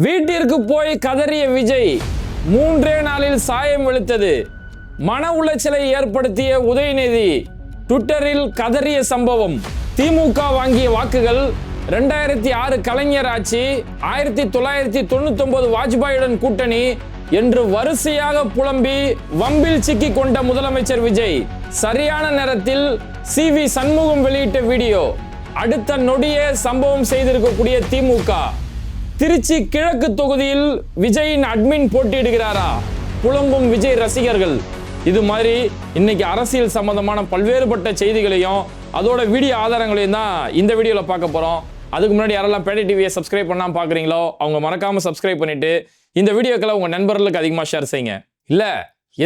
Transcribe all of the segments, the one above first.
வீட்டிற்கு போய் கதறிய விஜய் 3 நாளில் சாயம் வெளுத்தது. மன உளைச்சலை ஏற்படுத்திய உதயநிதி ட்விட்டரில் கதறிய சம்பவம். திமுக வாங்கிய வாக்குகள் 2006 கலைஞர் ஆட்சி, 1999 வாஜ்பாயுடன் கூட்டணி என்று வரிசையாக புலம்பி வம்பில் சிக்கி கொண்ட முதலமைச்சர் விஜய் சரியான நேரத்தில் CV சண்முகம் வெளியிட்ட வீடியோ. அடுத்த நொடியே சம்பவம் செய்திருக்கக்கூடிய திமுக. திருச்சி கிழக்கு தொகுதியில் விஜயின் அட்மின் போட்டியிடுகிறாரா? புலம்பும் விஜய் ரசிகர்கள். இது மாதிரி இன்னைக்கு அரசியல் சம்பந்தமான பல்வேறுபட்ட செய்திகளையும் அதோட வீடியோ ஆதாரங்களையும் தான் இந்த வீடியோவில் பார்க்க போறோம். அதுக்கு முன்னாடி யாரெல்லாம் பேட்டை டிவியை சப்ஸ்கிரைப் பண்ணாம பாக்குறீங்களோ அவங்க மறக்காம சப்ஸ்கிரைப் பண்ணிட்டு இந்த வீடியோக்களை உங்க நண்பர்களுக்கு அதிகமாக ஷேர் செய்யுங்க. இல்ல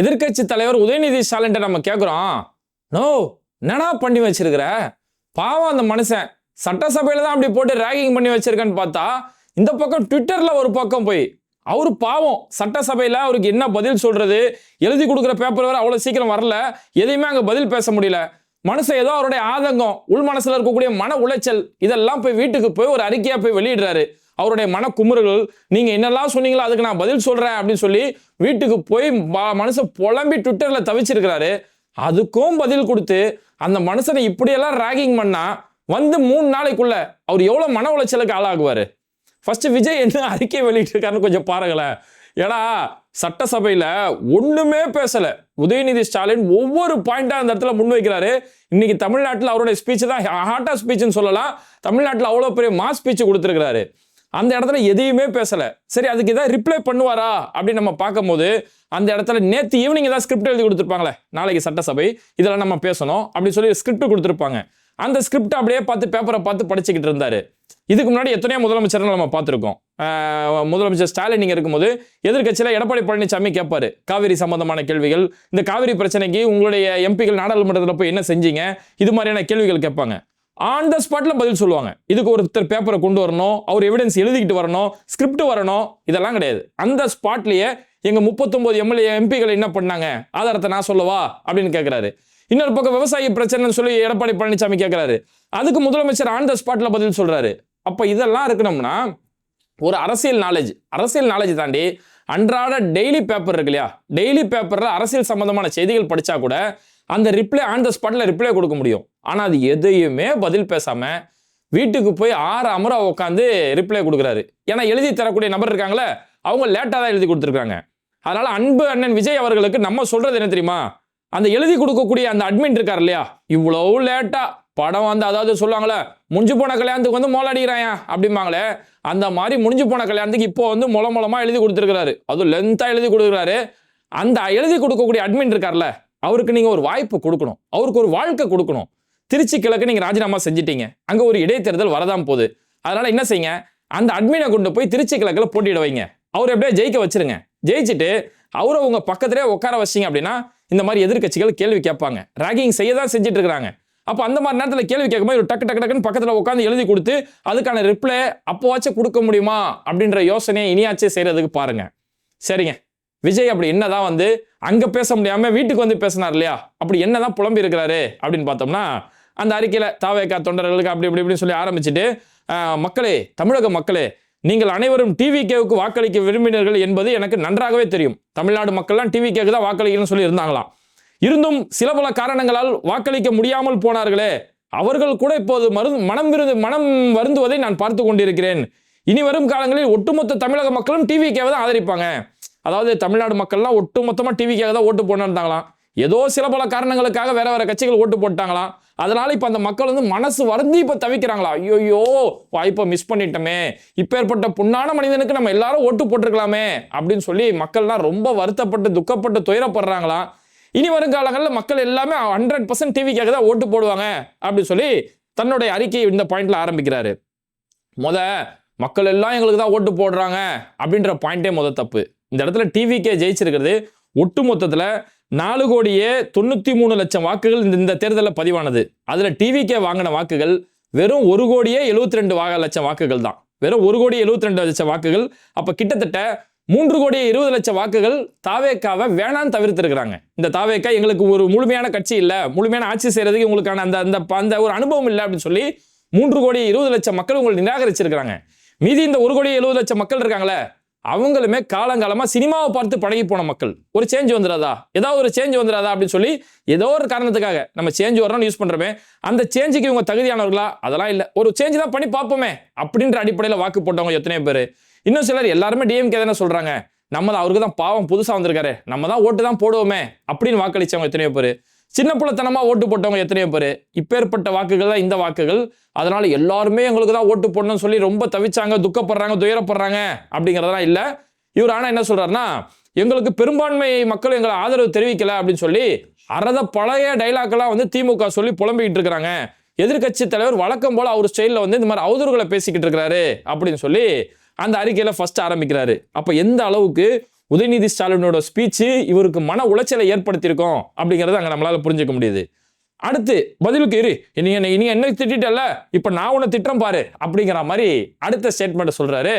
எதிர்கட்சி தலைவர் உதயநிதி ஸ்டாலின் நம்ம கேட்கிறோம், நோ என்னடா பண்ணி வச்சிருக்கிற? பாவம் அந்த மனுஷன் சட்டசபையில தான் அப்படி போட்டு ரேகிங் பண்ணி வச்சிருக்கன்னு பார்த்தா இந்த பக்கம் ட்விட்டர்ல ஒரு பக்கம் போய் அவரு பாவம் சட்டசபையில அவருக்கு என்ன பதில் சொல்றது, எழுதி கொடுக்குற பேப்பர் வேற அவ்வளவு சீக்கிரம் வரல, எதையுமே அங்க பதில் பேச முடியல. மனுஷன் ஏதோ அவருடைய ஆதங்கம், உள் மனசுல இருக்கக்கூடிய மன உளைச்சல் இதெல்லாம் போய் வீட்டுக்கு போய் ஒரு அறிக்கையா போய் வெளியிடுறாரு. அவருடைய மன குமுறுகள், நீங்க என்னெல்லாம் சொன்னீங்களோ அதுக்கு நான் பதில் சொல்றேன் அப்படின்னு சொல்லி வீட்டுக்கு போய் மனுஷன் புலம்பி ட்விட்டர்ல தவிச்சிருக்கிறாரு. அதுக்கும் பதில் கொடுத்து அந்த மனுஷனை இப்படியெல்லாம் ராகிங் பண்ணா வந்து 3 நாளைக்குள்ள அவர் எவ்வளவு மன உளைச்சலுக்கு ஆளாகுவாரு? ஃபர்ஸ்ட் விஜய் என்ன அறிக்கை வெளியிட்டு இருக்காருன்னு கொஞ்சம் பாருங்களேன். ஏன்னா சட்டசபையில ஒண்ணுமே பேசல உதயநிதி ஸ்டாலின். ஒவ்வொரு பாயிண்டா அந்த இடத்துல முன்வைக்கிறாரு. இன்னைக்கு தமிழ்நாட்டில் அவருடைய ஸ்பீச் தான் ஹாட்டா ஸ்பீச்னு சொல்லலாம். தமிழ்நாட்டில் அவ்வளவு பெரிய மாஸ் ஸ்பீச் கொடுத்திருக்கிறாரு. அந்த இடத்துல எதையுமே பேசல. சரி, அதுக்கு ஏதாவது ரிப்ளை பண்ணுவாரா அப்படின்னு நம்ம பார்க்கும்போது அந்த இடத்துல நேற்று ஈவினிங் ஏதாவது ஸ்கிரிப்ட் எழுதி கொடுத்துருப்பாங்களே, நாளைக்கு சட்டசபை இதெல்லாம் நம்ம பேசணும் அப்படின்னு சொல்லி ஸ்கிரிப்ட் கொடுத்துருப்பாங்க. அந்த ஸ்கிரிப்ட் அப்படியே பார்த்து பேப்பரை பார்த்து படிச்சுக்கிட்டு இருந்தாரு. இதுக்கு முன்னாடி எத்தனையோ முதலமைச்சர்கள் நம்ம பார்த்துருக்கோம். முதலமைச்சர் ஸ்டாலின் நீங்க இருக்கும்போது எதிர்கட்சியில எடப்பாடி பழனிசாமி கேட்பாரு காவிரி சம்பந்தமான கேள்விகள். இந்த காவிரி பிரச்சனைக்கு உங்களுடைய எம்பிகள் நாடாளுமன்றத்தில் போய் என்ன செஞ்சீங்க, இது மாதிரியான கேள்விகள் கேட்பாங்க. ஆன் த ஸ்பாட்ல பதில் சொல்லுவாங்க. இதுக்கு ஒருத்தர் பேப்பரை கொண்டு வரணும், அவர் எவிடன்ஸ் எழுதிக்கிட்டு வரணும், ஸ்கிரிப்ட் வரணும், இதெல்லாம் கிடையாது. அந்த ஸ்பாட்லயே எங்க 39 எம்பிகள் என்ன பண்ணாங்க ஆதாரத்தை நான் சொல்லவா அப்படின்னு கேட்கிறாரு. இன்னொரு பக்கம் விவசாய பிரச்சனை சொல்லி எடப்பாடி பழனிசாமி கேட்கிறாரு. அதுக்கு முதலமைச்சர் ஆன் த ஸ்பாட்ல பதில் சொல்றாரு. அப்ப இதெல்லாம் இருக்கணும்னா ஒரு அரசியல் நாலேஜ் தாண்டி அன்றாட டெய்லி பேப்பர் இருக்கு இல்லையா, டெய்லி பேப்பர்ல அரசியல் சம்பந்தமான செய்திகள் படிச்சா கூட அந்த ரிப்ளை ஆன் த ஸ்பாட்ல ரிப்ளை கொடுக்க முடியும். ஆனா அது எதையுமே பதில் பேசாம வீட்டுக்கு போய் 6 அமரா உட்காந்து ரிப்ளை கொடுக்குறாரு. ஏன்னா எழுதி தரக்கூடிய நபர் இருக்காங்களே அவங்க லேட்டா தான் எழுதி கொடுத்துருக்காங்க. அதனால அன்பு அண்ணன் விஜய் அவர்களுக்கு நம்ம சொல்றது என்ன தெரியுமா, அந்த எழுதி கொடுக்கக்கூடிய அந்த அட்மின் இருக்கார் இல்லையா, இவ்வளவு லேட்டா படம் வந்து அதாவது சொல்லுவாங்களே முடிஞ்சு போன கல்யாணத்துக்கு வந்து மோள அடிக்கிறாயா அப்படிம்பாங்களே, அந்த மாதிரி முடிஞ்சு போன கல்யாணத்துக்கு இப்போ வந்து மூலமா எழுதி கொடுத்துருக்காரு. அதுவும் லென்த்தா எழுதி கொடுக்குறாரு. அந்த எழுதி கொடுக்கக்கூடிய அட்மின் இருக்கார்ல அவருக்கு நீங்க ஒரு வாய்ப்பு கொடுக்கணும், அவருக்கு ஒரு வாழ்க்கை கொடுக்கணும். திருச்சி கிழக்கு நீங்க ராஜினாமா செஞ்சிட்டீங்க, அங்க ஒரு இடைத்தேர்தல் வரதான் போகுது. அதனால என்ன செய்யுங்க, அந்த அட்மினை கொண்டு போய் திருச்சி கிழக்குல போட்டியிட வைங்க. அவர் எப்படியே ஜெயிக்க வச்சிருங்க. ஜெயிச்சுட்டு அவரை உங்க பக்கத்திலே உட்கார வச்சிங்க அப்படின்னா இந்த மாதிரி எதிர்கட்சிகள் கேள்வி கேட்பாங்க. ராகிங் செய்ய தான் செஞ்சுட்டு இருக்காங்க. அப்போ அந்த மாதிரி நேரத்தில் கேள்வி கேட்கும்போது டக்கு டக்குன்னு பக்கத்தில் உட்காந்து எழுதி கொடுத்து அதுக்கான ரிப்ளை அப்போவாச்சும் கொடுக்க முடியுமா அப்படின்ற யோசனையை இனியாச்சும் செய்யறதுக்கு பாருங்க. சரிங்க, விஜய் அப்படி என்னதான் வந்து அங்க பேச முடியாம வீட்டுக்கு வந்து பேசினார் இல்லையா, அப்படி என்னதான் புலம்பி இருக்கிறாரு அப்படின்னு பார்த்தோம்னா அந்த அறிக்கையில தாவேகா தொண்டர்களுக்கு அப்படி இப்படின்னு சொல்லி ஆரம்பிச்சுட்டு, மக்களே, தமிழக மக்களே, நீங்கள் அனைவரும் டிவிகேவுக்கு வாக்களிக்க விரும்பினீர்கள் என்பது எனக்கு நன்றாகவே தெரியும். தமிழ்நாடு மக்கள்லாம் டிவிகேக்கு தான் வாக்களிக்கணும்னு சொல்லி இருந்தாங்களாம். இருந்தும் சில பல காரணங்களால் வாக்களிக்க முடியாமல் போனார்களே, அவர்கள் கூட இப்போது மனம் வருந்துவதை நான் பார்த்து கொண்டிருக்கிறேன். இனி வரும் காலங்களில் ஒட்டுமொத்த தமிழக மக்களும் டிவிகேவை தான் ஆதரிப்பாங்க. அதாவது தமிழ்நாடு மக்கள்லாம் ஒட்டுமொத்தமா டிவிகேவை தான் ஓட்டு போனாங்களாம். ஏதோ சில பல காரணங்களுக்காக வேற கட்சிகள் ஓட்டு போட்டாங்களாம். அதனால இப்ப அந்த மக்கள் வந்து மனசு வருந்தி இப்ப தவிக்கிறாங்களா, ஐயோ வாய்ப்பை மிஸ் பண்ணிட்டோமே, இப்ப ஏற்பட்ட புண்ணான மனிதனுக்கு நம்ம எல்லாரும் ஓட்டு போட்டிருக்கலாமே அப்படின்னு சொல்லி மக்கள்லாம் ரொம்ப வருத்தப்பட்டு துக்கப்பட்டு துயரப்படுறாங்களாம். இனி வருங்காலங்களில் மக்கள் எல்லாமே 100% டிவிக்காக தான் ஓட்டு போடுவாங்க அப்படின்னு சொல்லி தன்னுடைய அறிக்கையை இந்த பாயிண்ட்ல ஆரம்பிக்கிறாரு. மக்கள் எல்லாம் எங்களுக்கு தான் ஓட்டு போடுறாங்க அப்படின்ற பாயிண்டே தப்பு. இந்த இடத்துல டிவிக்கே ஜெயிச்சிருக்கிறது ஒட்டு மொத்தத்துல 4,93,00,000 வாக்குகள் இந்த தேர்தலில் பதிவானது. அதுல டிவிகே வாங்கின வாக்குகள் வெறும் 1,72,00,000 வாக்குகள் தான். வெறும் 1,72,00,000 வாக்குகள். அப்ப கிட்டத்தட்ட 3,20,00,000 வாக்குகள் தாவேக்காவை வேணான்னு தவிர்த்திருக்கிறாங்க. இந்த தாவேக்கா எங்களுக்கு ஒரு முழுமையான கட்சி இல்ல, முழுமையான ஆட்சி செய்யறதுக்கு உங்களுக்கான அந்த ஒரு அனுபவம் இல்லை அப்படின்னு சொல்லி 3,20,00,000 மக்கள் உங்களை நிராகரிச்சிருக்கிறாங்க. மீதி இந்த 1,70,00,000 மக்கள் இருக்காங்களே, அவங்களுமே காலங்காலமா சினிமாவை பார்த்து பழகி போன மக்கள். ஒரு சேஞ்ச் வந்துடாதா, ஏதாவது ஒரு சேஞ்ச் வந்துடாதா அப்படின்னு சொல்லி ஏதோ ஒரு காரணத்துக்காக நம்ம சேஞ்ச் வரணும்னு யூஸ் பண்றோமே, அந்த சேஞ்சுக்கு இவங்க தகுதியானவர்களா? அதெல்லாம் இல்லை. ஒரு சேஞ்ச் தான் பண்ணி பார்ப்போமே அப்படின்ற அடிப்படையில் வாக்கு போட்டவங்க எத்தனையோ பேர். இன்னும் சிலர் எல்லாருமே டிஎம்கே தானே சொல்றாங்க, நம்ம தான் அவருக்கு தான் பாவம் புதுசா வந்திருக்காரு, நம்ம தான் ஓட்டு தான் போடுவோமே அப்படின்னு வாக்களிச்சவங்க எத்தனையோ பேர். சின்ன பிள்ளைத்தனமா ஓட்டு போட்டவங்க எத்தனையோ பேர். இப்பேற்பட்ட வாக்குகள் தான் இந்த வாக்குகள். அதனால எல்லாருமே எங்களுக்கு தான் ஓட்டு போடணும்னு சொல்லி ரொம்ப தவிச்சாங்க, துக்கப்படுறாங்க, துயரப்படுறாங்க அப்படிங்கிறதெல்லாம் இல்லை. இவர் ஆனா என்ன சொல்றாருன்னா, எங்களுக்கு பெரும்பான்மை மக்கள் எங்களை ஆதரவு தெரிவிக்கல அப்படின்னு சொல்லி அறத பழைய டைலாக்லாம் வந்து திமுக சொல்லி புலம்பிக்கிட்டு இருக்கிறாங்க. எதிர்கட்சி தலைவர் வழக்கம் போல அவர் ஸ்டைலில் வந்து இந்த மாதிரி அவதூறுகளை பேசிக்கிட்டு இருக்கிறாரு அப்படின்னு சொல்லி அந்த அறிக்கையில ஃபர்ஸ்ட் ஆரம்பிக்கிறாரு. அப்ப எந்த அளவுக்கு உதயநிதி ஸ்டாலினோட ஸ்பீச் இவருக்கு மன உளைச்சலை ஏற்படுத்தியிருக்கோம் அப்படிங்கறத அங்க நம்மளால புரிஞ்சுக்க முடியுது. அடுத்து பதிலுக்கு இரு, நீ என்ன திட்டல, இப்ப நான் உன்னை திட்டம் பாரு அப்படிங்கிற மாதிரி அடுத்த ஸ்டேட்மெண்ட் சொல்றாரு.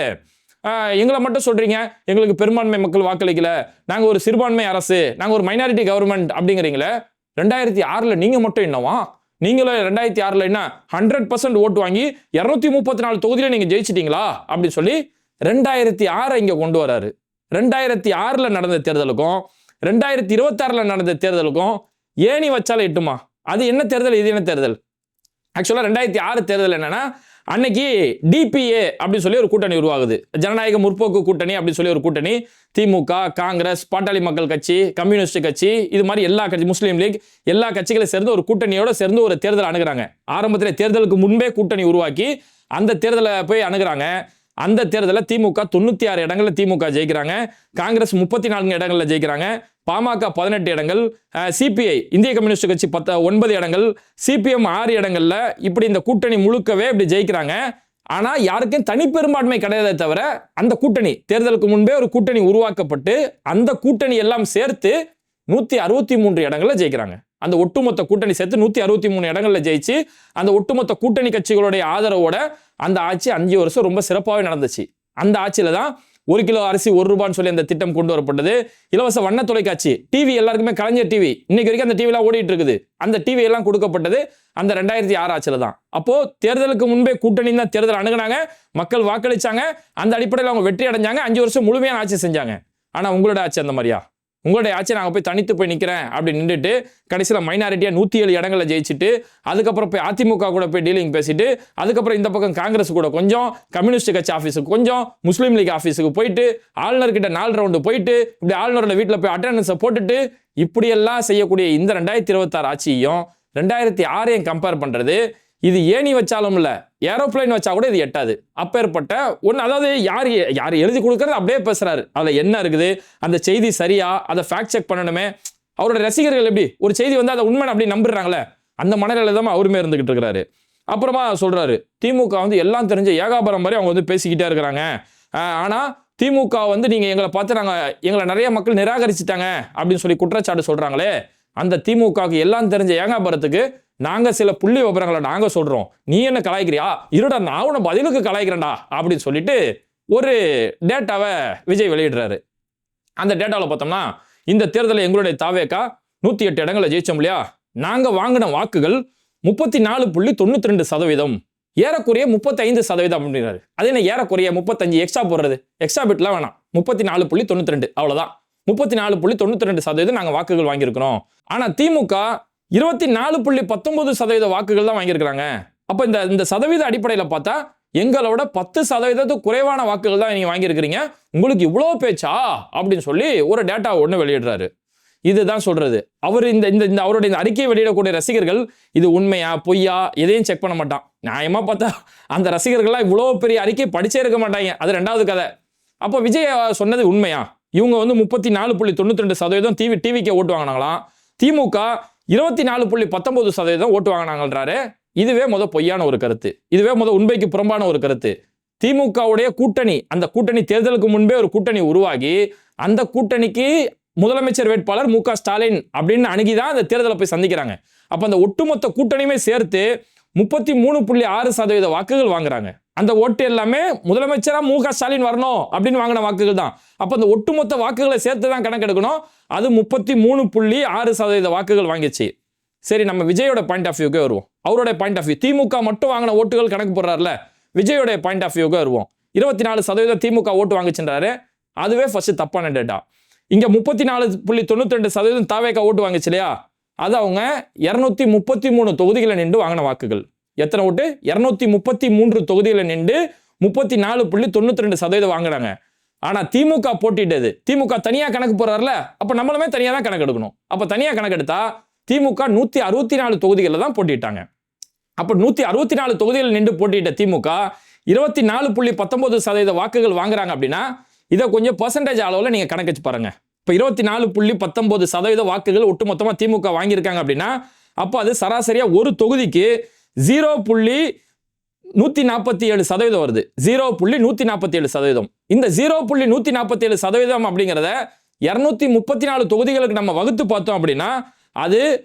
எங்களை மட்டும் சொல்றீங்க, எங்களுக்கு பெரும்பான்மை மக்கள் வாக்களிக்கல, நாங்க ஒரு சிறுபான்மை அரசு, நாங்க ஒரு மைனாரிட்டி கவர்மெண்ட் அப்படிங்கிறீங்களே. 2006 நீங்க மட்டும் என்னவா, நீங்களும் 2006 என்ன 100% ஓட்டு வாங்கி 234 தொகுதியில நீங்க ஜெயிச்சிட்டீங்களா அப்படின்னு சொல்லி 2006 இங்க கொண்டு வராரு. 2006 நடந்த தேர்தலுக்கும் 2026 நடந்த தேர்தலுக்கும் ஏணி வச்சால எட்டுமா? அது என்ன தேர்தல், இது என்ன தேர்தல்? ஆக்சுவலா 2006 தேர்தல் என்னன்னா, அன்னைக்கு டிபிஏ அப்படின்னு சொல்லி ஒரு கூட்டணி உருவாகுது, ஜனநாயக முற்போக்கு கூட்டணி அப்படின்னு சொல்லி ஒரு கூட்டணி. திமுக, காங்கிரஸ், பாட்டாளி மக்கள் கட்சி, கம்யூனிஸ்ட் கட்சி, இது மாதிரி எல்லா கட்சி, முஸ்லீம் லீக், எல்லா கட்சிகளும் சேர்ந்து ஒரு கூட்டணியோட சேர்ந்து ஒரு தேர்தல் அணுகுறாங்க. ஆரம்பத்தில் தேர்தலுக்கு முன்பே கூட்டணி உருவாக்கி அந்த தேர்தலை போய் அணுகுறாங்க. அந்த தேர்தலில் திமுக 96 இடங்களில் திமுக ஜெயிக்கிறாங்க, காங்கிரஸ் 34 இடங்களில் ஜெயிக்கிறாங்க, பாமக 18 இடங்கள், சிபிஐ இந்திய கம்யூனிஸ்ட் கட்சி 9 இடங்கள், சிபிஎம் 6 இடங்கள்ல, இப்படி இந்த கூட்டணி முழுக்கவே இப்படி ஜெயிக்கிறாங்க. ஆனா யாருக்கும் தனிப்பெரும்பான்மை கிடையாதே தவிர அந்த கூட்டணி தேர்தலுக்கு முன்பே ஒரு கூட்டணி உருவாக்கப்பட்டு அந்த கூட்டணி எல்லாம் சேர்த்து 163 இடங்கள்ல ஜெயிக்கிறாங்க. அந்த ஒட்டுமொத்த கூட்டணி சேர்த்து 163 இடங்கள்ல ஜெயிச்சு அந்த ஒட்டுமொத்த கூட்டணி கட்சிகளுடைய ஆதரவோட அந்த ஆட்சி 5 வருஷம் ரொம்ப சிறப்பாகவே நடந்துச்சு. அந்த ஆட்சியில தான் 1 கிலோ அரிசி 1 ரூபான்னு சொல்லி அந்த திட்டம் கொண்டு வரப்பட்டது. இலவச வண்ண தொலைக்காட்சி, டிவி எல்லாருக்குமே கலைஞர் டிவி, இன்னைக்கு வரைக்கும் அந்த டிவி எல்லாம் ஓடிட்டு இருக்குது. அந்த டிவி எல்லாம் கொடுக்கப்பட்டது அந்த 2006 ஆட்சியில தான். அப்போ தேர்தலுக்கு முன்பே கூட்டணி தான் தேர்தல் அணுகுனாங்க, மக்கள் வாக்களிச்சாங்க, அந்த அடிப்படையில் அவங்க வெற்றி அடைஞ்சாங்க, 5 வருஷம் முழுமையான ஆட்சி செஞ்சாங்க. ஆனா உங்களோட ஆட்சி அந்த மாதிரியா? உங்களுடைய ஆட்சி நாங்கள் போய் தனித்து போய் நிற்கிறேன் அப்படி நின்றுட்டு கடைசியில் மைனாரிட்டியாக 107 இடங்களை ஜெயிச்சுட்டு அதுக்கப்புறம் போய் அதிமுக கூட போய் டீலிங் பேசிட்டு அதுக்கப்புறம் இந்த பக்கம் காங்கிரஸ் கூட கொஞ்சம், கம்யூனிஸ்ட் கட்சி ஆஃபீஸுக்கு கொஞ்சம், முஸ்லீம் லீக் ஆஃபீஸுக்கு போயிட்டு ஆளுநர்கிட்ட 4 ரவுண்டு போயிட்டு இப்படி ஆளுநரோட வீட்டில் போய் அட்டெண்டன்ஸை போட்டுட்டு இப்படியெல்லாம் செய்யக்கூடிய இந்த 2026 ஆட்சியும் 2006 கம்பேர் பண்ணுறது, இது ஏணி வச்சாலும் இல்லை, ஏரோப்ளைன் வச்சா கூட இது எட்டாது. அப்பேற்பட்ட ஒன்று, அதாவது யார் எழுதி கொடுக்கறது அப்படியே பேசுறாரு, அதில் என்ன இருக்குது, அந்த செய்தி சரியா, அதை ஃபேக்ட் செக் பண்ணணுமே. அவரோட ரசிகர்கள் எப்படி ஒரு செய்தி வந்து அதை உண்மை அப்படி நம்புறாங்களே, அந்த மனநிலை தான் அவருமே இருந்துகிட்டு இருக்கிறாரு. அப்புறமா சொல்றாரு, திமுக வந்து எல்லாம் தெரிஞ்ச ஏகாபரம் மாதிரி அவங்க வந்து பேசிக்கிட்டே இருக்கிறாங்க. ஆனால் திமுக வந்து நீங்க எங்களை பார்த்து எங்களை நிறைய மக்கள் நிராகரிச்சுட்டாங்க அப்படின்னு சொல்லி குற்றச்சாட்டு சொல்றாங்களே, அந்த திமுகவுக்கு எல்லாம் தெரிஞ்ச ஏகாபரத்துக்கு நாங்க சில புள்ளி விவரங்களை நாங்க சொல்றோம், நீ என்ன கலாய்க்கிறியா, இருடா நான் உன பதிலுக்கு கலாய்க்கிறேன்டா அப்படின்னு சொல்லிட்டு ஒரு டேட்டாவை விஜய் வெளியிடுறாரு. அந்த டேட்டாவில் பார்த்தோம்னா, இந்த தேர்தலில் எங்களுடைய தாவேகா 108 இடங்களை ஜெயிச்சோம் இல்லையா, நாங்க வாங்கின வாக்குகள் 34.92%, ஏறக்குறைய 35% அப்படிங்கிறாரு. அது என்ன ஏறக்குறைய 35 எக்ஸ்ட்ரா போடுறது, எக்ஸ்ட்ரா பிட்லாம் வேணாம், 34.92 அவ்வளவுதான், 34.92% நாங்க வாக்குகள் வாங்கியிருக்கிறோம். ஆனா திமுக 24.19% வாக்குகள் தான் வாங்கியிருக்கிறாங்க. அப்ப இந்த சதவீத அடிப்படையில் பார்த்தா எங்களோட 10% குறைவான வாக்குகள் தான் நீங்க வாங்கியிருக்கிறீங்க, உங்களுக்கு இவ்வளவு பேச்சா அப்படின்னு சொல்லி ஒரு டேட்டா ஒன்று வெளியிடுறாரு. இதுதான் சொல்றது. அவர் இந்த அவருடைய இந்த அறிக்கையை வெளியிடக்கூடிய ரசிகர்கள் இது உண்மையா பொய்யா எதையும் செக் பண்ண மாட்டான். நியாயமா பார்த்தா அந்த ரசிகர்கள்லாம் இவ்வளவு பெரிய அறிக்கை படிச்சே இருக்க மாட்டாங்க, அது 2வது கதை. அப்போ விஜய் சொன்னது உண்மையா? இவங்க வந்து 34.92% டிவிக்கு ஓட்டு வாங்கினாங்களாம், திமுக 24.19% ஓட்டு வாங்கினாங்கன்றாரு. இதுவே பொய்யான ஒரு கருத்து, இதுவே உண்மைக்கு புறம்பான ஒரு கருத்து. திமுகவுடைய கூட்டணி, அந்த கூட்டணி தேர்தலுக்கு முன்பே ஒரு கூட்டணி உருவாகி அந்த கூட்டணிக்கு முதலமைச்சர் வேட்பாளர் மு.க. ஸ்டாலின் அப்படின்னு அணுகிதான் அந்த தேர்தலை போய் சந்திக்கிறாங்க. அப்ப அந்த ஒட்டுமொத்த கூட்டணியுமே சேர்த்து 33.6% வாக்குகள் வாங்குறாங்க. அந்த ஓட்டு எல்லாமே முதலமைச்சரா மு.க. ஸ்டாலின் வரணும் அப்படின்னு வாங்கின வாக்குகள் தான். அப்ப அந்த ஒட்டுமொத்த வாக்குகளை சேர்த்து தான் கணக்கெடுக்கணும். அது 33.6% வாக்குகள் வாங்கிச்சு. சரி, நம்ம விஜயோட பாயிண்ட் ஆஃப் வியூக்கே வருவோம். அவருடைய பாயிண்ட் ஆஃப் வியூ, திமுக மட்டும் வாங்கின ஓட்டுகள் கணக்கு போடுறாருல, விஜயோட பாயிண்ட் ஆஃப் வியூக்கே வருவோம். 24% திமுக ஓட்டு வாங்கிச்சுன்றாரு. அதுவே ஃபர்ஸ்ட் தப்பான டேட்டா. இங்க 34.92% தாவேகா ஓட்டு வாங்கிச்சு இல்லையா, அது அவங்க 233 தொகுதிகளை நின்று வாங்கின வாக்குகள். எத்தனை ஓட்டு? 233 தொகுதிகளை நின்று 34.92% வாங்கினாங்க. ஆனா திமுக போட்டிட்டது, திமுக தனியா கணக்கு போறாருல, அப்ப நம்மளுமே தனியா தான் கணக்கு எடுக்கணும். அப்ப தனியா கணக்கு எடுத்தா திமுக 164 தொகுதிகளில் தான் போட்டிட்டாங்க. அப்ப 164 தொகுதிகள் நின்று போட்டிட்ட திமுக 24.19% வாக்குகள் வாங்குறாங்க அப்படின்னா இதை கொஞ்சம் பெர்சன்டேஜ் அளவில் நீங்க கணக்கு வச்சு பாருங்க. இப்ப 24.19% வாக்குகள் ஒட்டுமொத்தமா திமுக வாங்கியிருக்காங்க அப்படின்னா அப்ப அது சராசரியா ஒரு தொகுதிக்கு 0.147% வருது. 0.147%. இந்த 0.147% அப்படிங்கிறத 234 தொகுதிகளுக்கு நம்ம வகுத்து பார்த்தோம் அப்படின்னா அது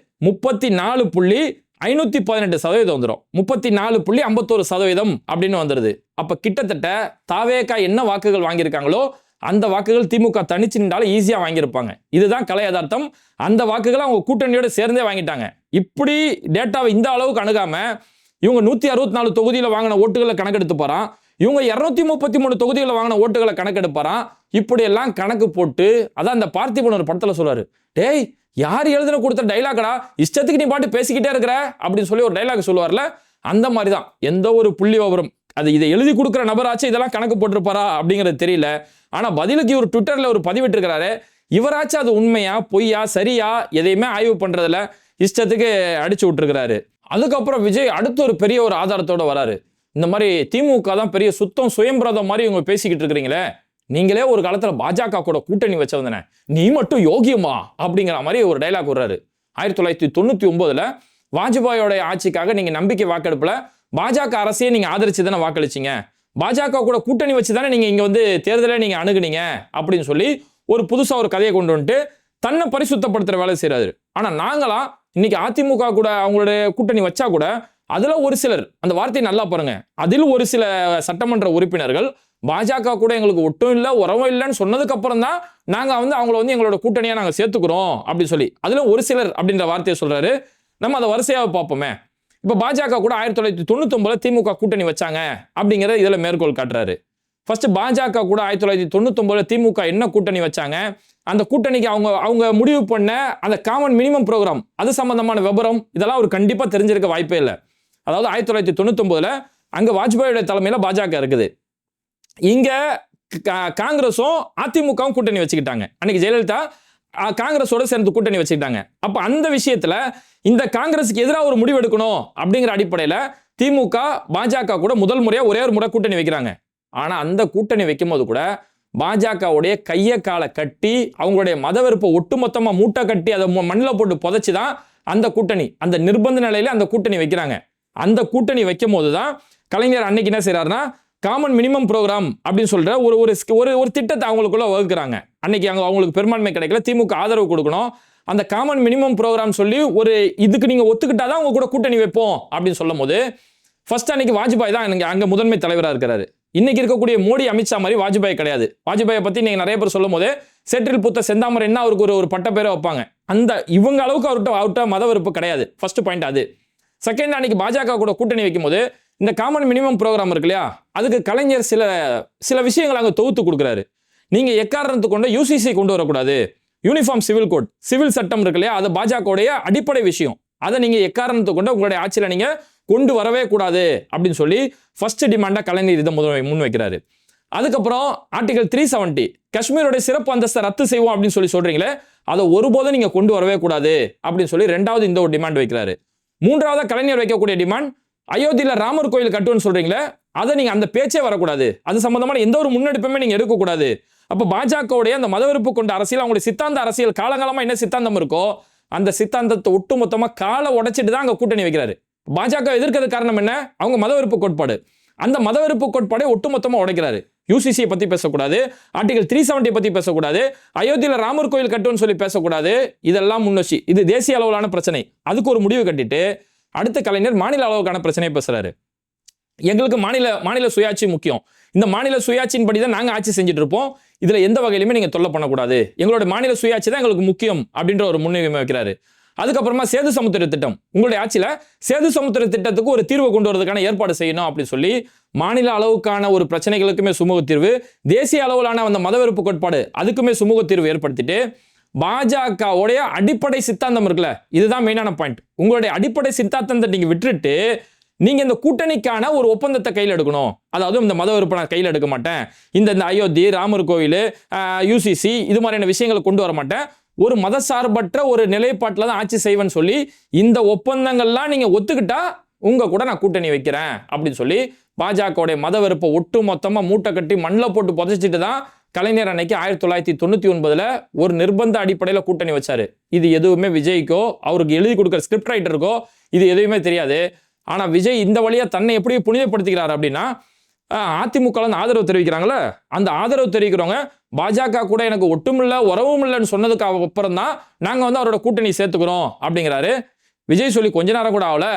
34.518% வந்துடும். 34.51% அப்படின்னு வந்துருது. அப்ப கிட்டத்தட்ட தாவேகா என்ன வாக்குகள் வாங்கியிருக்காங்களோ அந்த வாக்குகள் திமுக தனிச்சு நின்றாலும் ஈஸியா வாங்கியிருப்பாங்க. இதுதான் கலை யதார்த்தம். அந்த வாக்குகளை அவங்க கூட்டணியோட சேர்ந்தே வாங்கிட்டாங்க. இப்படி டேட்டாவை இந்த அளவுக்கு அணுகாம இவங்க 164 தொகுதியில் வாங்கின ஓட்டுகளை கணக்கெடுத்து போறான், இவங்க 233 தொகுதியில் வாங்கின ஓட்டுகளை கணக்கெடுப்பாரான். இப்படி எல்லாம் கணக்கு போட்டு அதான் அந்த பார்த்திபன் ஒரு படத்துல சொல்றாரு, டேய் யார் எழுதுன கொடுத்த டைலாக்டா, இஷ்டத்துக்கு நீ பாட்டு பேசிக்கிட்டே இருக்கிற அப்படின்னு சொல்லி ஒரு டைலாக் சொல்லுவார்ல, அந்த மாதிரி தான். எந்த ஒரு புள்ளி விவரம் அது இதை எழுதி கொடுக்குற நபராச்சும் இதெல்லாம் கணக்கு போட்டிருப்பாரா அப்படிங்கிறது தெரியல. ஆனா பதிலுக்கு இவர் ட்விட்டர்ல ஒரு பதிவிட்டு இருக்கிறாரு, இவராச்சும் அது உண்மையா பொய்யா சரியா எதையுமே ஆய்வு பண்றதுல இஷ்டத்துக்கு அடிச்சு விட்டுருக்கிறாரு. அதுக்கப்புறம் விஜய் அடுத்த ஒரு பெரிய ஒரு ஆதாரத்தோட வராரு. இந்த மாதிரி திமுக தான் பெரிய சுத்தம் சுயம்பிரதம் மாதிரி இவங்க பேசிக்கிட்டு இருக்கிறீங்களே, நீங்களே ஒரு காலத்துல பாஜக கூட கூட்டணி வச்சவந்தன, நீ மட்டும் யோகியமா அப்படிங்கிற மாதிரி ஒரு டைலாக் வர்றாரு. 1999 வாஜ்பாயோட ஆட்சிக்காக நீங்க நம்பிக்கை வாக்கெடுப்புல பாஜக அரசையே நீங்க ஆதரிச்சு தானே வாக்களிச்சீங்க, பாஜக கூட கூட்டணி வச்சு தானே நீங்க இங்க வந்து தேர்தலை நீங்க அணுகுனீங்க அப்படின்னு சொல்லி ஒரு புதுசா ஒரு கதையை கொண்டு வந்துட்டு தன்னை பரிசுத்தப்படுத்துற வேலை செய்யறாரு. ஆனா நாங்களாம் இன்னைக்கு அதிமுக கூட அவங்களுடைய கூட்டணி வச்சா கூட அதுல ஒரு சிலர், அந்த வார்த்தையை நல்லா பாருங்க, அதில் ஒரு சில சட்டமன்ற உறுப்பினர்கள் பாஜக கூட எங்களுக்கு ஒட்டும் இல்லை உறவும் இல்லைன்னு சொன்னதுக்கு அப்புறம் தான் நாங்க வந்து அவங்கள வந்து எங்களோட கூட்டணியா நாங்க சேர்த்துக்கிறோம் அப்படின்னு சொல்லி அதுல ஒரு சிலர் அப்படின்ற வார்த்தையை சொல்றாரு. நம்ம அதை வரிசையாக பார்ப்போமே. இப்ப பாஜக கூட 1999 திமுக கூட்டணி வச்சாங்க அப்படிங்கிற இதுல மேற்கோள் காட்டுறாரு. ஃபர்ஸ்ட் பாஜக கூட 1999 திமுக என்ன கூட்டணி வச்சாங்க, அந்த கூட்டணிக்கு அவங்க முடிவு பண்ண அந்த காமன் மினிமம் ப்ரோக்ராம் அது சம்பந்தமான விவரம் இதெல்லாம் ஒரு கண்டிப்பா தெரிஞ்சிருக்க வாய்ப்பே இல்லை. அதாவது 1999 அங்க வாஜ்பாயோட தலைமையில பாஜக இருக்குது, இங்க காங்கிரஸும் அதிமுகவும் கூட்டணி வச்சுக்கிட்டாங்க. அன்னைக்கு ஜெயலலிதா காங்கிரஸோட சேர்ந்து கூட்டணி வச்சுக்கிட்டாங்க. அப்ப அந்த விஷயத்துல இந்த காங்கிரஸுக்கு எதிராக ஒரு முடிவு எடுக்கணும் அப்படிங்கிற அடிப்படையில திமுக பாஜக கூட முதல் முறையா ஒரே ஒரு முறை கூட்டணி வைக்கிறாங்க. ஆனா அந்த கூட்டணி வைக்கும் போது கூட பாஜகவுடைய கைய காலை கட்டி அவங்களுடைய மத வெறுப்பை ஒட்டுமொத்தமா மூட்டை கட்டி அதை மண்ணில் போட்டு புதைச்சுதான் அந்த கூட்டணி, அந்த நிர்பந்த நிலையில அந்த கூட்டணி வைக்கிறாங்க. அந்த கூட்டணி வைக்கும் போதுதான் கலைஞர் அன்னைக்கு என்ன செய்யறாருன்னா காமன் மினிமம் ப்ரோக்ராம் அப்படின்னு சொல்ற ஒரு திட்டத்தை அவங்களுக்குள்ள வகுக்கிறாங்க. அன்னைக்கு அவங்களுக்கு பெரும்பான்மை கிடைக்கல, திமுக ஆதரவு கொடுக்கணும், அந்த காமன் மினிமம் ப்ரோக்ராம் சொல்லி ஒரு இதுக்கு நீங்க ஒத்துக்கிட்டாதான் அவங்க கூட கூட்டணி வைப்போம் அப்படின்னு சொல்லும் போது ஃபர்ஸ்ட் அன்னைக்கு வாஜ்பாய் தான் அங்க முதன்மை தலைவராக இருக்கிறாரு. இன்னைக்கு இருக்கக்கூடிய மோடி அமித்ஷா மாதிரி வாஜ்பாய் கிடையாது. வாஜ்பாயை பத்தி நீங்க நிறைய பேர் சொல்லும் போது சேற்றில் பூத்த செந்தாமரை என்ன அவருக்கு ஒரு பட்ட பேரை வைப்பாங்க. அந்த இவங்க அளவுக்கு அவர்கிட்ட மத வெறுப்பு கிடையாது. ஃபர்ஸ்ட் பாயிண்ட் அது. செகண்ட், அன்னைக்கு பாஜக கூட கூட்டணி வைக்கும் போது இந்த காமன் மினிமம் ப்ரோக்ராம் இருக்கு இல்லையா, அதுக்கு கலைஞர் சில விஷயங்கள் அங்க தொகுத்து கொடுக்குறாரு. நீங்க எக்காரணத்து கொண்டு யூசிசி கொண்டு வரக்கூடாது, யூனிஃபார்ம் சிவில் கோட் சிவில் சட்டம் இருக்கு இல்லையா, அது பாஜகவுடைய அடிப்படை விஷயம், அதை நீங்க எக்காரணத்து கொண்டு உங்களுடைய ஆட்சியில நீங்க கொண்டு வரவே கூடாது அப்படின்னு சொல்லி ஃபர்ஸ்ட் டிமாண்டா கலைஞர் இதை முன் வைக்கிறாரு. அதுக்கப்புறம் ஆர்டிகல் 370 காஷ்மீரோட சிறப்பு அந்தஸ்தை ரத்து செய்வோம் அப்படின்னு சொல்றீங்களே, அதை ஒருபோதும் நீங்க கொண்டு வரவே கூடாது அப்படின்னு சொல்லி ரெண்டாவது இந்த ஒரு டிமாண்ட் வைக்கிறாரு. மூன்றாவது கலைஞர் வைக்கக்கூடிய டிமாண்ட் அயோத்தியில ராமர் கோயில் கட்டுன்னு சொல்றீங்களே, அதை நீங்க அந்த பேச்சே வரக்கூடாது, அது சம்பந்தமான எந்த ஒரு முன்னெடுப்புமே நீங்க எடுக்கக்கூடாது. அப்ப பாஜகவுடைய அந்த மதவெறுப்பு கொண்ட அரசியல், அவங்களுடைய சித்தாந்த அரசியல் காலங்காலமா என்ன சித்தாந்தம் இருக்கோ அந்த சித்தாந்தத்தை ஒட்டுமொத்தமா காலை உடைச்சிட்டு தான் அங்க கூட்டணி வைக்கிறாரு. பாஜக எதிர்க்கிறது காரணம் என்ன, அவங்க மதவெறுப்பு கோட்பாடு, அந்த மதவெறுப்பு கோட்பாடை ஒட்டுமொத்தமா உடைக்கிறாரு. யூசிசியை பத்தி பேசக்கூடாது, ஆர்டிகல் 370 பத்தி பேசக்கூடாது, அயோத்தியில ராமர் கோயில் கட்டுன்னு சொல்லி பேசக்கூடாது, இதெல்லாம் முன்னோச்சி. இது தேசிய அளவிலான பிரச்சனை, அதுக்கு ஒரு முடிவு கட்டிட்டு அடுத்த கலைஞர் மாநில அளவுக்கான பிரச்சனையை பேசுறாரு. எங்களுக்கு மாநில சுயாட்சி முக்கியம், இந்த மாநில சுயாட்சியின் படி தான் நாங்க ஆட்சி செஞ்சுட்டு இருப்போம், இதுல எந்த வகையிலுமே நீங்க தொல்லை பண்ணக்கூடாது, எங்களோட மாநில சுயாட்சி தான் எங்களுக்கு முக்கியம் அப்படின்ற ஒரு முன்னுரிமை வைக்கிறாரு. அதுக்கப்புறமா சேது சமுத்திர திட்டம், உங்களுடைய ஆட்சியில சேது சமுத்திர திட்டத்துக்கு ஒரு தீர்வு கொண்டு வரதுக்கான ஏற்பாடு செய்யணும் அப்படின்னு சொல்லி மாநில அளவுக்கான ஒரு பிரச்சனைகளுக்குமே சுமூக தீர்வு, தேசிய அளவிலான அந்த மதவெறுப்பு கோட்பாடு அதுக்குமே சுமூக தீர்வு ஏற்படுத்திட்டு பாஜகவுடைய அடிப்படை சித்தாந்தம் இருக்குல்ல, இதுதான் மெயினான பாயிண்ட். உங்களுடைய அடிப்படை சித்தாந்தத்தை நீங்க விட்டுட்டு நீங்க இந்த கூட்டணிக்கான ஒரு ஒப்பந்தத்தை கையில் எடுக்கணும். அதாவது இந்த மதவெறுப்பை நான் கையில் எடுக்க மாட்டேன், இந்த அயோத்தி ராமர் கோவில் யூசிசி இது மாதிரியான விஷயங்களை கொண்டு வர மாட்டேன், ஒரு மதசார்பற்ற ஒரு நிலைப்பாட்டில் தான் ஆட்சி செய்வேன்னு சொல்லி இந்த ஒப்பந்தங்கள்லாம் நீங்க ஒத்துக்கிட்டா உங்க கூட நான் கூட்டணி வைக்கிறேன் அப்படின்னு சொல்லி பாஜகவுடைய மதவெறுப்பை ஒட்டு மொத்தமா மூட்டை கட்டி மண்ணில் போட்டு புதைச்சிட்டு தான் கலைஞர் அன்னைக்கு 1999 ஒரு நிர்பந்த அடிப்படையில் கூட்டணி வச்சாரு. இது எதுவுமே விஜய்க்கோ அவருக்கு எழுதி கொடுக்குற ஸ்கிரிப்ட் ரைட்டருக்கோ இது எதுவுமே தெரியாது. ஆனா விஜய் இந்த வழியா தன்னை எப்படி புனிதப்படுத்திக்கிறார் அப்படின்னா, அதிமுக ஆதரவு தெரிவிக்கிறாங்களே, அந்த ஆதரவு தெரிவிக்கிறவங்க பாஜக கூட எனக்கு ஒட்டும் இல்லை உறவும் இல்லைன்னு சொன்னதுக்கு அப்புறம் தான் நாங்க அவரோட கூட்டணி சேர்த்துக்கிறோம் அப்படிங்கிறாரு. விஜய் சொல்லி கொஞ்ச நேரம் கூட ஆகல,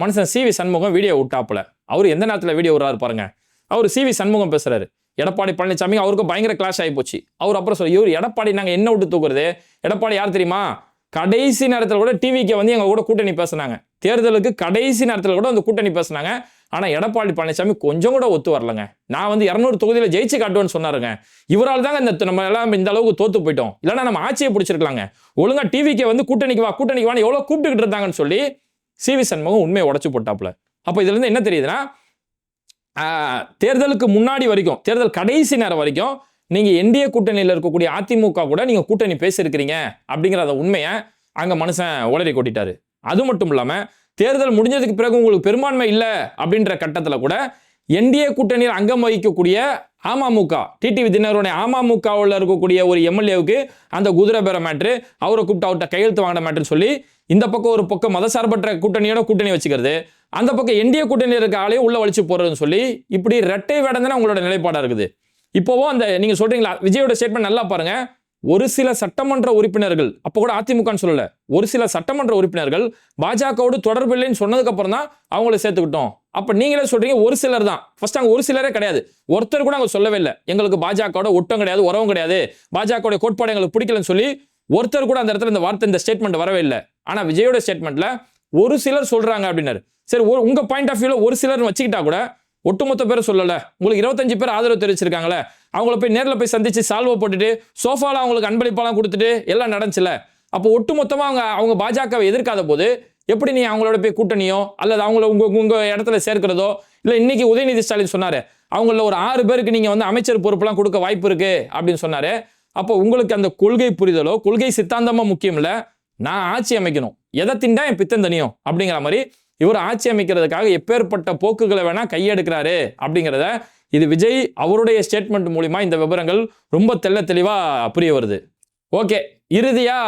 மனுஷன் CV சண்முகம் வீடியோ விட்டாப்புல. அவர் எந்த நேரத்தில் வீடியோ விடுறாரு பாருங்க. அவர் CV சண்முகம் பேசுறாரு, எடப்பாடி பழனிசாமி அவருக்கு பயங்கர கிளாஷ் ஆகி போச்சு. அவர் அப்புறம் சொல்லி இவர் எடப்பாடி நாங்க என்ன விட்டு தூக்குறது, எடப்பாடி யார் தெரியுமா, கடைசி நேரத்தில் கூட டிவிக்கு எங்க கூட கூட்டணி பேசினாங்க, தேர்தலுக்கு கடைசி நேரத்தில் கூட அந்த கூட்டணி பேசினாங்க. ஆனா எடப்பாடி பழனிசாமி கொஞ்சம் கூட ஒத்து வரலங்க. நான் 200 தொகுதியில் ஜெயிச்சு காட்டுவேன்னு சொன்னாருங்க. இவரால் தாங்க நம்ம எல்லாம் இந்த அளவுக்கு தோத்து போயிட்டோம். இல்லைன்னா நம்ம ஆட்சியை பிடிச்சிருக்கலாங்க. ஒழுங்கா டிவிக்கு கூட்டணிக்கு வான்னு எவ்வளவு கூப்பிட்டுக்கிட்டு இருந்தாங்கன்னு சொல்லி CV சண்முகம் உண்மையை உடைச்சு போட்டாப்புல. அப்ப இதுல இருந்து என்ன தெரியுதுன்னா, தேர்தலுக்கு முன்னாடி வரைக்கும், தேர்தல் கடைசி நேரம் வரைக்கும் நீங்க NDA கூட்டணியில் இருக்கக்கூடிய அதிமுக கூட நீங்க கூட்டணி பேசியிருக்கிறீங்க அப்படிங்கிற அந்த உண்மையை அங்க மனுஷன் உளறி கொட்டிட்டாரு. அது மட்டும் இல்லாம தேர்தல் முடிஞ்சதுக்கு பிறகு உங்களுக்கு பெரும்பான்மை இல்லை அப்படின்ற கட்டத்தில் கூட NDA கூட்டணியில் அங்கம் வகிக்கக்கூடிய அமமுக, டிடிவி தினகரனுடைய அமமுகவில் இருக்கக்கூடிய ஒரு MLAவுக்கு அந்த குதிரை பேர மேட்ரு, அவரை கூப்பிட்டு அவர்கிட்ட கையெழுத்து வாங்கின மேட்ருன்னு சொல்லி இந்த பக்கம் ஒரு பக்கம் மதசார்பற்ற கூட்டணியோட கூட்டணி வச்சுக்கிறது, அந்த பக்கம் NDA கூட்டணியில் இருக்க ஆளையும் உள்ள வலிச்சு போறதுன்னு சொல்லி இப்படி ரெட்டை வேடம் தானே உங்களோட நிலைப்பாடா இருக்குது. இப்போவும் அந்த நீங்க சொல்றீங்களா, விஜயோட ஸ்டேட்மெண்ட் நல்லா பாருங்க. ஒரு சில சட்டமன்ற உறுப்பினர்கள், அப்ப கூட அதிமுகன்னு சொல்லல, ஒரு சில சட்டமன்ற உறுப்பினர்கள் பாஜகவோடு தொடர்பு இல்லைன்னு சொன்னதுக்கு அப்புறம் தான் அவங்கள சேர்த்துக்கிட்டோம். அப்ப நீங்களே சொல்றீங்க ஒரு சிலர் தான். ஃபர்ஸ்ட் அங்க ஒரு சிலரே கிடையாது, ஒருத்தர் கூட அங்க சொல்லவே இல்லை எங்களுக்கு பாஜகவோட ஒட்டம் கிடையாது உறவும் கிடையாது, பாஜகவோட கோட்பாடு எங்களுக்கு பிடிக்கலன்னு சொல்லி ஒருத்தர் கூட அந்த இடத்துல இந்த வார்த்தை இந்த ஸ்டேட்மெண்ட் வரவே இல்லை. ஆனா விஜயோட ஸ்டேட்மெண்ட்ல ஒரு சிலர் சொல்றாங்க அப்படின்னாரு. சரி, உங்க பாயிண்ட் ஆஃப் வியூல ஒரு சிலர் வச்சுக்கிட்டா கூட ஒட்டுமொத்த பேரை சொல்லல, உங்களுக்கு 25 பேர் ஆதரவு தெரிவிச்சிருக்காங்களே, அவங்கள போய் நேரில் போய் சந்திச்சு சால்வை போட்டுட்டு சோஃபால அவங்களுக்கு அன்பளிப்பாலாம் கொடுத்துட்டு எல்லாம் நடந்துச்சுல. அப்போ ஒட்டுமொத்தமா அவங்க பாஜகவை எதிர்க்காத போது எப்படி நீ அவங்களோட போய் கூட்டணியோ அல்லது அவங்கள உங்க இடத்துல சேர்க்கிறதோ, இல்ல இன்னைக்கு உதயநிதி ஸ்டாலின் சொன்னாரு அவங்கள ஒரு 6 பேருக்கு நீங்க அமைச்சர் பொறுப்பெல்லாம் கொடுக்க வாய்ப்பு இருக்கு அப்படின்னு சொன்னாரு. அப்போ உங்களுக்கு அந்த கொள்கை புரிதலோ கொள்கை சித்தாந்தமா முக்கியம் இல்ல, நான் ஆட்சி அமைக்கணும், எதை திண்டா என் பித்தம் தனியும் அப்படிங்கிற மாதிரி இவர் ஆட்சி அமைக்கிறதுக்காக எப்பேற்பட்ட போக்குகளை வேணா கையெடுக்கிறாரு அப்படிங்கிறத இது விஜய் அவருடைய ஸ்டேட்மெண்ட் மூலியமா இந்த விவரங்கள் ரொம்ப தெள்ள தெளிவா புரிய வருது. ஓகே, இறுதியா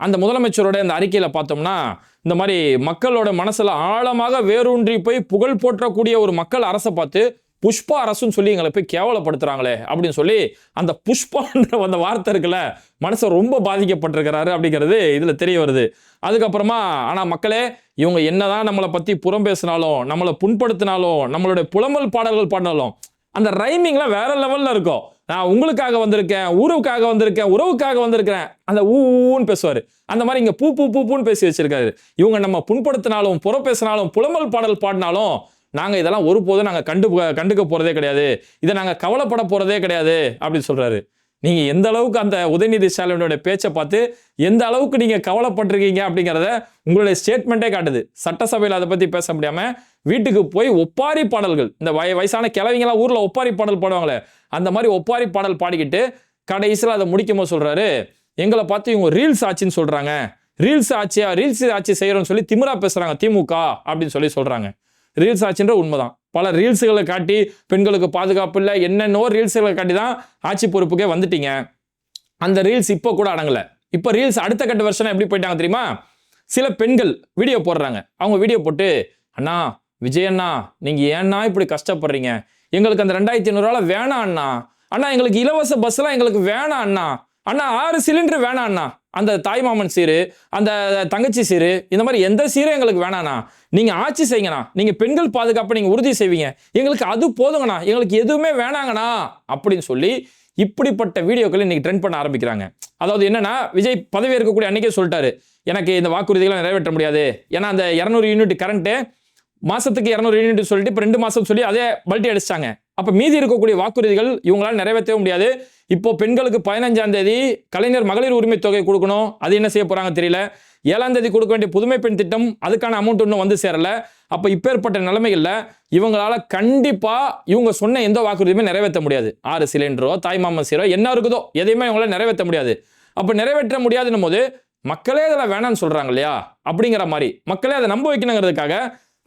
அந்த முதலமைச்சரோட அந்த அறிக்கையில பார்த்தோம்னா, இந்த மாதிரி மக்களோட மனசுல ஆழமாக வேரூன்றி போய் புகழ் போற்றக்கூடிய ஒரு மக்கள் அரசை பார்த்து புஷ்பா அரசுன்னு சொல்லி எங்களை போய் கேவலப்படுத்துறாங்களே அப்படின்னு சொல்லி அந்த புஷ்பான்ற அந்த வார்த்தை இருக்குல்ல, மனசை ரொம்ப பாதிக்கப்பட்டிருக்கிறாரு அப்படிங்கிறது இதுல தெரிய வருது. அதுக்கப்புறமா ஆனா மக்களே, இவங்க என்னதான் நம்மளை பத்தி புறம் பேசினாலும் நம்மளை புண்படுத்தினாலும் நம்மளுடைய புலம்பல் பாடல்கள் பாடினாலும் அந்த ரைமிங்லாம் வேற லெவல்ல இருக்கும். நான் உங்களுக்காக வந்திருக்கேன், ஊருக்காக வந்திருக்கேன், உறவுக்காக வந்திருக்கிறேன், அந்த ஊன்னு பேசுவாரு. அந்த மாதிரி இங்க பூ பூ பூன்னு பேசி வச்சிருக்காரு. இவங்க நம்ம புண்படுத்தினாலும் புறம் பேசினாலும் புலம்பல் பாடல் பாடினாலும் நாங்க இதெல்லாம் ஒருபோதும் நாங்க கண்டுக்க போறதே கிடையாது, இதை நாங்க கவலைப்பட போறதே கிடையாது அப்படின்னு சொல்றாரு. நீங்க எந்த அளவுக்கு அந்த உதயநிதி ஸ்டாலினோட பேச்சை பார்த்து எந்த அளவுக்கு நீங்க கவலைப்பட்டிருக்கீங்க அப்படிங்கிறத உங்களுடைய ஸ்டேட்மெண்ட்டே காட்டுது. சட்டசபையில் அதை பத்தி பேச முடியாம வீட்டுக்கு போய் ஒப்பாரி பாடல்கள், இந்த வயசான கிழவிங்கெல்லாம் ஊர்ல ஒப்பாரி பாடல் பாடுவாங்களே, அந்த மாதிரி ஒப்பாரி பாடல் பாடிக்கிட்டு கடைசியில் அதை முடிக்கும்போது சொல்றாரு, எங்களை பார்த்து இவங்க ரீல்ஸ் ஆட்சின்னு சொல்றாங்க, ரீல்ஸ் ஆட்சி செய்யறோம்னு சொல்லி திமிரா பேசுறாங்க திமுக அப்படின்னு சொல்லி சொல்றாங்க. ரீல்ஸ் ஆச்சுன்ற உண்மைதான். பல ரீல்ஸுகளை காட்டி பெண்களுக்கு பாதுகாப்பு இல்லை என்னென்னோ ரீல்ஸுகளை காட்டி தான் ஆட்சி பொறுப்புக்கே வந்துட்டீங்க. அந்த ரீல்ஸ் இப்போ கூட அடங்கல. இப்போ ரீல்ஸ் அடுத்த கட்ட வருஷம் எப்படி போயிட்டாங்க தெரியுமா? சில பெண்கள் வீடியோ போடுறாங்க. அவங்க வீடியோ போட்டு, அண்ணா விஜய் அண்ணா நீங்க ஏன்னா இப்படி கஷ்டப்படுறீங்க, எங்களுக்கு அந்த 2500 வேணாம் அண்ணா, அண்ணா எங்களுக்கு இலவச பஸ் எல்லாம் எங்களுக்கு வேணாம் அண்ணா, அண்ணா 6 சிலிண்டர் வேணாம் அண்ணா, அந்த தாய்மாமன் சீரு அந்த தங்கச்சி சீரு இந்த மாதிரி எந்த சீரும் எங்களுக்கு வேணாண்ணா, நீங்க ஆட்சி செய்யுங்கண்ணா, நீங்க பெண்கள் பாதுகாப்பை நீங்க உறுதி செய்வீங்க, எங்களுக்கு அது போதுங்கண்ணா, எங்களுக்கு எதுவுமே வேணாங்கண்ணா அப்படின்னு சொல்லி இப்படிப்பட்ட வீடியோக்களை இன்னைக்கு ட்ரெண்ட் பண்ண ஆரம்பிக்கிறாங்க. அதாவது என்னன்னா, விஜய் பதவி இருக்கக்கூடிய அன்னைக்கே சொல்லிட்டாரு, எனக்கு இந்த வாக்குறுதிகளை நிறைவேற்ற முடியாது. ஏன்னா அந்த 200 யூனிட் கரண்ட்டு மாசத்துக்கு 200 யூனிட் சொல்லிட்டு இப்போ 2 மாசம் சொல்லி அதே பல்ட்டி அடிச்சிட்டாங்க. அப்ப மீதி இருக்கக்கூடிய வாக்குறுதிகள் இவங்களால நிறைவேற்றவே முடியாது. இப்போ பெண்களுக்கு 15ஆம் தேதி கலைஞர் மகளிர் உரிமை தொகை கொடுக்கணும். அது என்ன செய்ய போறாங்க தெரியல. 7ஆம் தேதி கொடுக்க வேண்டிய புதுமை பெண் திட்டம், அதுக்கான அமௌண்ட் இன்னும் வந்து சேரல. அப்ப இப்பேற்பட்ட நிலைமைகள்ல இவங்களால கண்டிப்பா இவங்க சொன்ன எந்த வாக்குறுதியுமே நிறைவேற்ற முடியாது. 6 சிலிண்டரோ தாய்மாமன் சீரோ என்ன இருக்குதோ எதையுமே இவங்களால நிறைவேற்ற முடியாது. அப்ப நிறைவேற்ற முடியாதுன்னும் போது மக்களே அதில் வேணான்னு சொல்றாங்க இல்லையா, அப்படிங்கிற மாதிரி மக்களே அதை நம்ப வைக்கணுங்கிறதுக்காக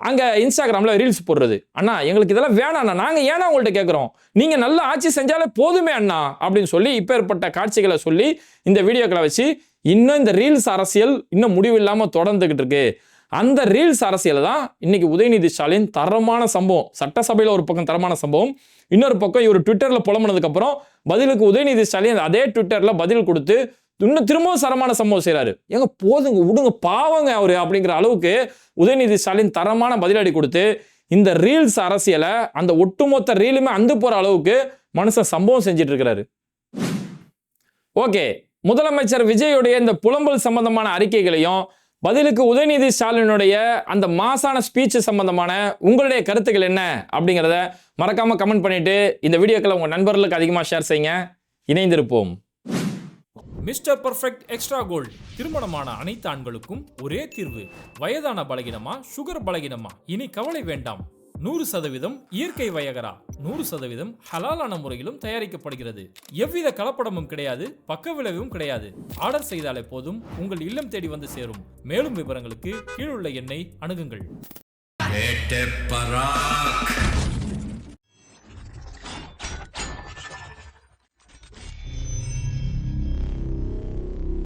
அங்க இன்ஸ்டாகிராம்ல ரீல்ஸ் போடுறது. அண்ணா எங்களுக்கு இதெல்லாம் வேணாண்ணா, நாங்க ஏன்னா உங்கள்கிட்ட கேட்கிறோம், நீங்க நல்ல ஆட்சி செஞ்சாலே போதுமே அண்ணா அப்படின்னு சொல்லி இப்பேற்பட்ட காட்சிகளை சொல்லி இந்த வீடியோக்களை வச்சு இன்னும் இந்த ரீல்ஸ் அரசியல் இன்னும் முடிவு இல்லாம தொடர்ந்துகிட்டு இருக்கு. அந்த ரீல்ஸ் அரசியல் தான் இன்னைக்கு உதயநிதி ஸ்டாலின் தரமான சம்பவம், சட்டசபையில ஒரு பக்கம் தரமான சம்பவம், இன்னொரு பக்கம் இவர் ட்விட்டர்ல புலம்புனதுக்கு அப்புறம் பதிலுக்கு உதயநிதி ஸ்டாலின் அதே ட்விட்டர்ல பதில் கொடுத்து இன்னும் திரும்பவும் சரமான சம்பவம் செய்யறாரு. எங்க போதுங்க விடுங்க பாவங்க அவரு அப்படிங்கிற அளவுக்கு உதயநிதி ஸ்டாலின் தரமான பதிலடி கொடுத்து இந்த ரீல்ஸ் அரசியலை அந்த ஒட்டுமொத்த ரீலுமே அந்து போற அளவுக்கு மனுஷன் சம்பவம் செஞ்சிட்டு இருக்கிறாரு. ஓகே, முதலமைச்சர் விஜயுடைய இந்த புலம்பல் சம்பந்தமான அறிக்கைகளையும் பதிலுக்கு உதயநிதி ஸ்டாலினுடைய அந்த மாசான ஸ்பீச் சம்பந்தமான உங்களுடைய கருத்துக்கள் என்ன அப்படிங்கிறத மறக்காம கமெண்ட் பண்ணிட்டு இந்த வீடியோக்களை உங்க நண்பர்களுக்கு அதிகமாக ஷேர் செய்யுங்க. இணைந்திருப்போம். மிஸ்டர் பர்ஃபெக்ட் எக்ஸ்ட்ரா கோல்டு, திருமணமான அனைத்து ஆண்களுக்கும் ஒரே தீர்வு. வயதான பலகினமா, சுகர் பலகினமா, இனி கவலை வேண்டாம். 100% இயற்கை வயகரா, 100% ஹலாலான முறையிலும் தயாரிக்கப்படுகிறது. எவ்வித கலப்படமும் கிடையாது, பக்க விளைவும் கிடையாது. ஆர்டர் செய்தாலே போதும், உங்கள் இல்லம் தேடி வந்து சேரும். மேலும் விவரங்களுக்கு கீழுள்ள எண்ணை அணுகுங்கள்.